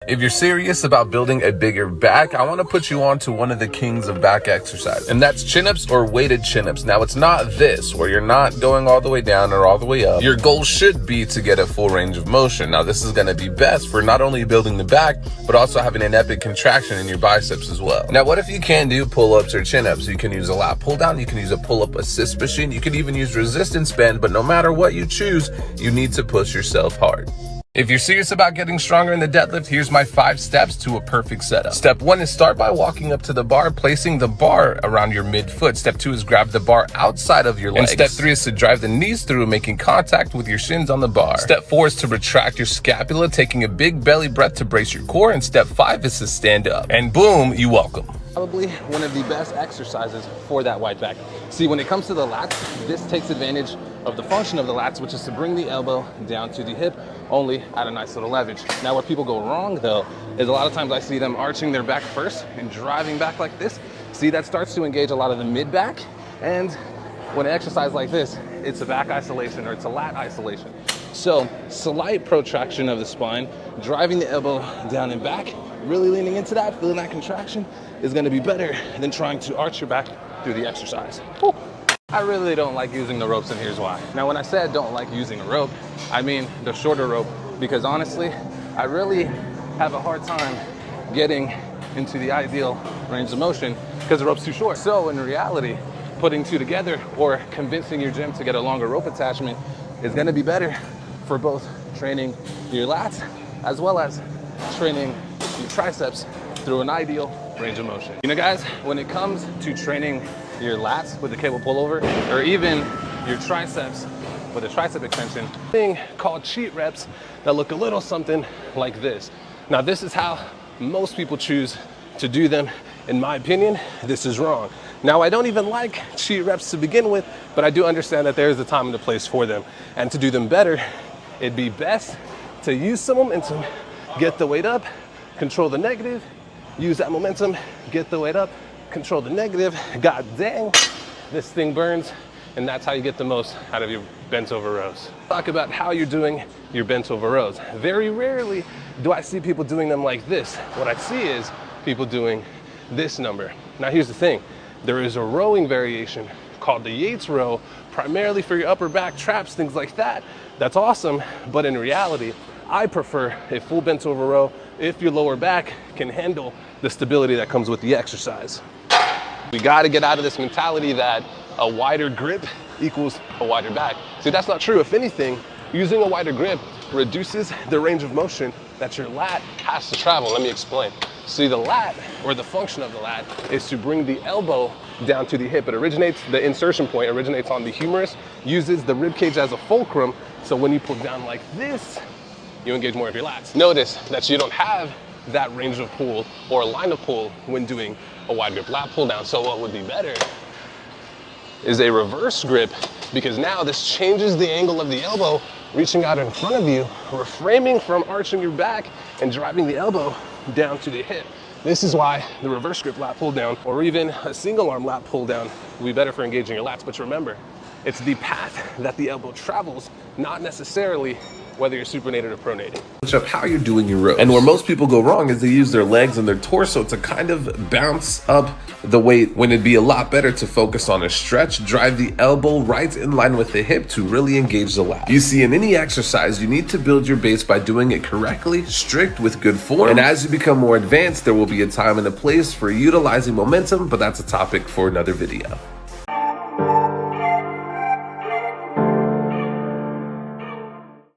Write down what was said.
If you're serious about building a bigger back, I want to put you on to one of the kings of back exercise, and that's chin-ups or weighted chin-ups. Now, it's not this, where you're not going all the way down or all the way up. Your goal should be to get a full range of motion. Now, this is going to be best for not only building the back, but also having an epic contraction in your biceps as well. Now, what if you can do pull-ups or chin-ups? You can use a lat pull-down, you can use a pull-up assist machine, you can even use resistance band, but no matter what you choose, you need to push yourself hard. If you're serious about getting stronger in the deadlift, here's my 5 steps to a perfect setup. Step 1 is start by walking up to the bar, placing the bar around your midfoot. Step 2 is grab the bar outside of your legs. And step 3 is to drive the knees through, making contact with your shins on the bar. Step 4 is to retract your scapula, taking a big belly breath to brace your core. And step 5 is to stand up. And boom, you welcome. Probably one of the best exercises for that wide back. See, when it comes to the lats, this takes advantage of the function of the lats, which is to bring the elbow down to the hip, only at a nice little leverage. Now, where people go wrong though, is a lot of times I see them arching their back first and driving back like this. See, that starts to engage a lot of the mid back. And when an exercise like this, it's a back isolation or it's a lat isolation. So slight protraction of the spine, driving the elbow down and back, really leaning into that, feeling that contraction is gonna be better than trying to arch your back through the exercise. Whew. I really don't like using the ropes, and here's why. Now, when I said don't like using a rope, I mean the shorter rope, because honestly, I really have a hard time getting into the ideal range of motion because the rope's too short. So in reality, putting 2 together or convincing your gym to get a longer rope attachment is gonna be better for both training your lats as well as training your triceps through an ideal range of motion. You know, guys, when it comes to training your lats with a cable pullover, or even your triceps with a tricep extension, thing called cheat reps that look a little something like this. Now, this is how most people choose to do them. In my opinion, this is wrong. Now, I don't even like cheat reps to begin with, but I do understand that there is a time and a place for them. And to do them better, it'd be best to use some momentum, get the weight up, control the negative, use that momentum, get the weight up, control the negative. God dang, this thing burns, and that's how you get the most out of your bent over rows. Talk about how you're doing your bent over rows. Very rarely do I see people doing them like this. What I see is people doing this number. Now, here's the thing. There is a rowing variation called the Yates Row, primarily for your upper back traps, things like that. That's awesome, but in reality, I prefer a full bent over row if your lower back can handle the stability that comes with the exercise. We gotta get out of this mentality that a wider grip equals a wider back. See, that's not true. If anything, using a wider grip reduces the range of motion that your lat has to travel. Let me explain. See, the lat, or the function of the lat, is to bring the elbow down to the hip. It originates, the insertion point originates on the humerus, uses the rib cage as a fulcrum, so when you pull down like this, you engage more of your lats. Notice that you don't have that range of pull or line of pull when doing a wide grip lat pull down. So what would be better is a reverse grip, because now this changes the angle of the elbow reaching out in front of you, reframing from arching your back and driving the elbow down to the hip. This is why the reverse grip lat pull down, or even a single arm lat pull down, will be better for engaging your lats. But remember, it's the path that the elbow travels, not necessarily whether you're supinated or pronated. Up how you're doing your rows. And where most people go wrong is they use their legs and their torso to kind of bounce up the weight, when it'd be a lot better to focus on a stretch, drive the elbow right in line with the hip to really engage the lat. You see, in any exercise, you need to build your base by doing it correctly, strict with good form. And as you become more advanced, there will be a time and a place for utilizing momentum, but that's a topic for another video.